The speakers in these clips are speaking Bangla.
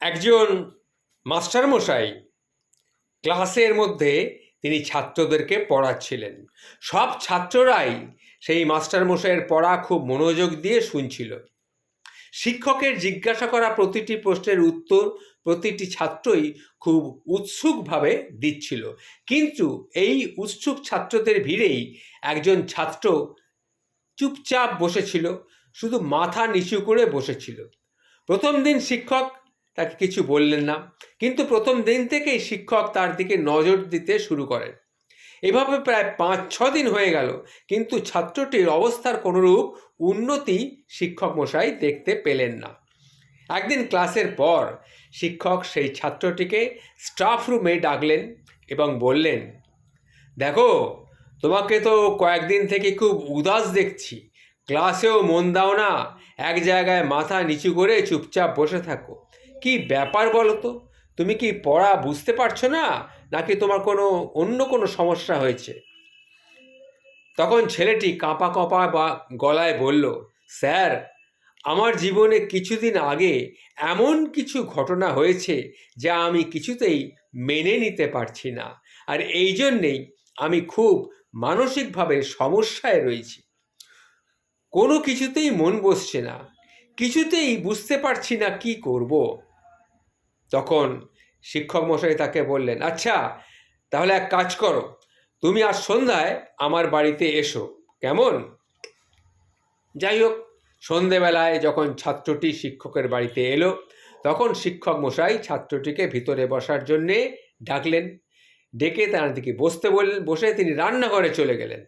একজন মাস্টারমশাই ক্লাসের মধ্যে তিনি ছাত্রদেরকে পড়াচ্ছিলেন। সব ছাত্ররাই সেই মাস্টারমশাইয়ের পড়া খুব মনোযোগ দিয়ে শুনছিল। শিক্ষকের জিজ্ঞাসা করা প্রতিটি প্রশ্নের উত্তর প্রতিটি ছাত্রই খুব উৎসুকভাবে দিচ্ছিল। কিন্তু এই উৎসুক ছাত্রদের ভিড়েই একজন ছাত্র চুপচাপ বসেছিল, শুধু মাথা নিচু করে বসেছিল। প্রথম দিন শিক্ষক তাকে কিছু বললেন না, কিন্তু প্রথম দিন থেকেই শিক্ষক তার দিকে নজর দিতে শুরু করেন। এভাবে প্রায় 5-6 দিন হয়ে গেল, কিন্তু ছাত্রটির অবস্থার কোনোরূপ উন্নতি শিক্ষক মশাই দেখতে পেলেন না। একদিন ক্লাসের পর শিক্ষক সেই ছাত্রটিকে স্টাফ রুমে ডাকলেন এবং বললেন, দেখো, তোমাকে তো কয়েকদিন থেকে খুব উদাস দেখছি, ক্লাসেও মন দাও না, এক জায়গায় মাথা নিচু করে চুপচাপ বসে থাকো। কি ব্যাপার বলো তো? তুমি কি পড়া বুঝতে পারছো না, নাকি তোমার অন্য কোনো সমস্যা হয়েছে? তখন ছেলেটি কাঁপা কাঁপা গলায় বলল, স্যার, আমার জীবনে কিছুদিন আগে এমন কিছু ঘটনা হয়েছে যা আমি কিছুতেই মেনে নিতে পারছি না, আর এই জন্যেই আমি খুব মানসিকভাবে সমস্যায় রয়েছি। কোনো কিছুতেই মন বসছে না, কিছুতেই বুঝতে পারছি না কি করব। তখন শিক্ষক মশাই তাকে বললেন, আচ্ছা, তাহলে এক কাজ করো, তুমি আজ সন্ধ্যায় আমার বাড়িতে এসো, কেমন? যাই হোক, সন্ধেবেলায় যখন ছাত্রটি শিক্ষকের বাড়িতে এলো, তখন শিক্ষক মশাই ছাত্রটিকে ভিতরে বসার জন্যে ডাকলেন। ডেকে তার দিকে বসতে বললেন। বসে তিনি রান্নাঘরে চলে গেলেন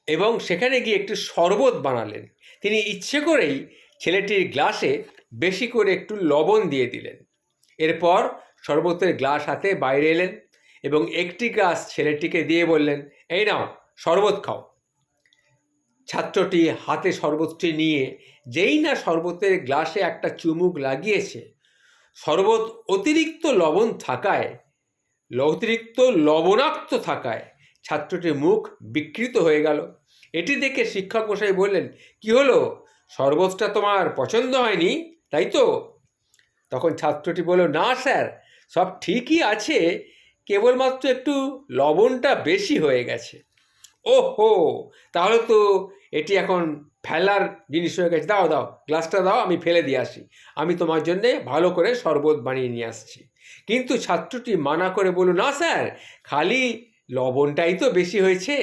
এবং সেখানে গিয়ে একটু শরবত বানালেন। তিনি ইচ্ছে করেই ছেলেটির গ্লাসে বেশি করে একটু লবণ দিয়ে দিলেন। এরপর শরবতের গ্লাস হাতে বাইরে এলেন এবং একটি গ্লাস ছেলেটিকে দিয়ে বললেন, এই নাও, শরবত খাও। ছাত্রটি হাতে শরবতটি নিয়ে যেই না শরবতের গ্লাসে একটা চুমুক লাগিয়েছে, শরবত অতিরিক্ত লবণাক্ত থাকায় ছাত্রটির মুখ বিকৃত হয়ে গেল। এটি দেখে শিক্ষক মশাই বললেন, কি হলো, শরবতটা তোমার পছন্দ হয়নি, তাই তো? তখন ছাত্রটি বলল, না স্যার, সব ঠিকই আছে, কেবলমাত্র একটু লবণটা বেশি হয়ে গেছে। ওহো, তাহলে তো এটি এখন ফেলার জিনিস হয়ে গেছে। দাও দাও, গ্লাসটা দাও, আমি ফেলে দিয়ে আসি, আমি তোমার জন্যে ভালো করে শরবত বানিয়ে নিয়ে আসছি। কিন্তু ছাত্রটি মানা করে বলল, না স্যার, খালি লবণটাই তো বেশি হয়েছে,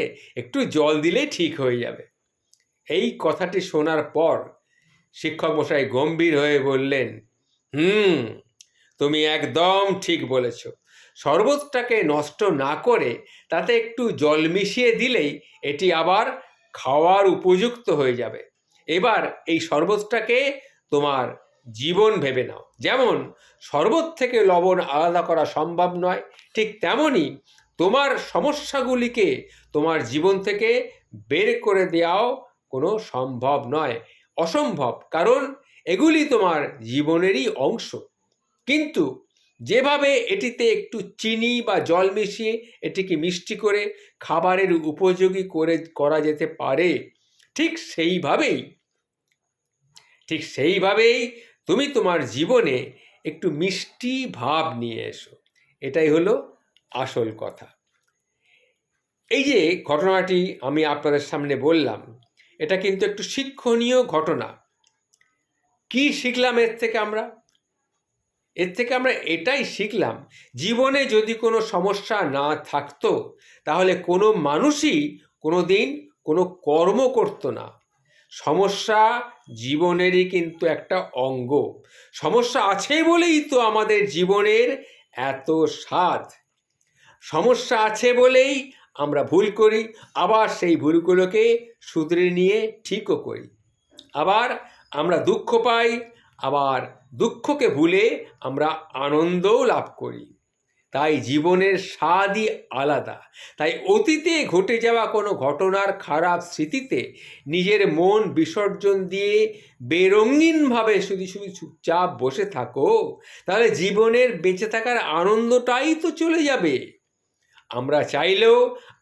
একটু জল দিলেই ঠিক হয়ে যাবে। এই কথাটি শোনার পর শিক্ষক মশাই গম্ভীর হয়ে বললেন, তুমি একদম ঠিক বলেছ। শরবতটাকে নষ্ট না করে তাতে একটু জল মিশিয়ে দিলেই এটি আবার খাওয়ার উপযুক্ত হয়ে যাবে। এবার এই শরবতটাকে তোমার জীবন ভেবে নাও। যেমন শরবত থেকে লবণ আলাদা করা সম্ভব নয়, ঠিক তেমনই তোমার সমস্যাগুলিকে তোমার জীবন থেকে বের করে দেওয়াও কোনো সম্ভব নয়, অসম্ভব, কারণ এগুলি তোমার জীবনেরই অংশ। কিন্তু যেভাবে এটিতে একটু চিনি বা জল মিশিয়ে এটিকে মিষ্টি করে খাবারের উপযোগী করা যেতে পারে, ঠিক সেইভাবেই তুমি তোমার জীবনে একটু মিষ্টি ভাব নিয়ে এসো। এটাই হলো আসল কথা। এই যে ঘটনাটি আমি আপনাদের সামনে বললাম, এটা কিন্তু একটু শিক্ষণীয় ঘটনা। কি শিখলাম এর থেকে আমরা এটাই শিখলাম, জীবনে যদি কোনো সমস্যা না থাকতো, তাহলে কোনো মানুষই কোনো দিন কোনো কর্ম করতো না। সমস্যা জীবনেরই কিন্তু একটা অঙ্গ। সমস্যা আছে বলেই তো আমাদের জীবনের এত স্বাদ। সমস্যা আছে বলেই আমরা ভুল করি, আবার সেই ভুলগুলোকে শুধরে নিয়ে ঠিকও করি। আবার আমরা দুঃখ পাই, আবার দুঃখকে ভুলে আমরা আনন্দও লাভ করি। তাই জীবনের স্বাদই আলাদা। তাই অতীতে ঘটে যাওয়া কোনো ঘটনার খারাপ স্মৃতিতে নিজের মন বিসর্জন দিয়ে বেরঙিনভাবে শুধু শুধু চুপচাপ বসে থাকো, তাহলে জীবনের বেঁচে থাকার আনন্দটাই তো চলে যাবে। আমরা চাইলেও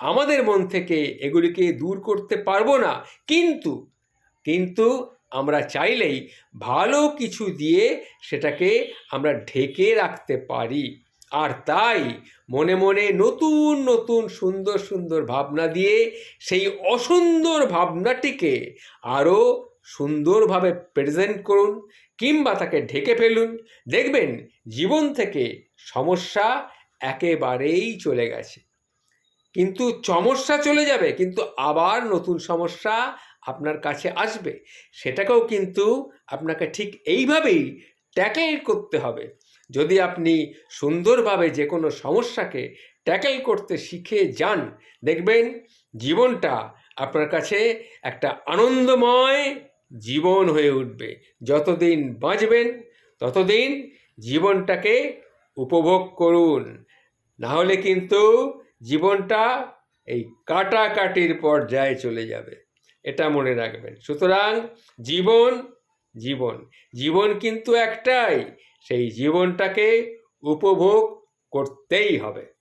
আমাদের মন থেকে এগুলিকে দূর করতে পারবো না, কিন্তু আমরা চাইলেই ভালো কিছু দিয়ে সেটাকে আমরা ঢেকে রাখতে পারি। আর তাই মনে মনে নতুন নতুন সুন্দর সুন্দর ভাবনা দিয়ে সেই অসুন্দর ভাবনাটিকে আরও সুন্দরভাবে প্রেজেন্ট করুন কিংবা তাকে ঢেকে ফেলুন। দেখবেন জীবন থেকে সমস্যা একেবারেই চলে গেছে। কিন্তু সমস্যা চলে যাবে, কিন্তু আবার নতুন সমস্যা আপনার কাছে আসবে। সেটাকেও কিন্তু আপনাকে ঠিক এইভাবেই ট্যাকেল করতে হবে। যদি আপনি সুন্দরভাবে যে কোনো সমস্যাকে ট্যাকেল করতে শিখে যান, দেখবেন জীবনটা আপনার কাছে একটা আনন্দময় জীবন হয়ে উঠবে। যতদিন বাঁচবেন ততদিন জীবনটাকে উপভোগ করুন, নাহলে কিন্তু জীবনটা এই কাটাকাটির পর্যায়ে চলে যাবে। এটা মনে রাখবেন। সুতরাং জীবন জীবন জীবন কিন্তু একটাই, সেই জীবনটাকে উপভোগ করতেই হবে।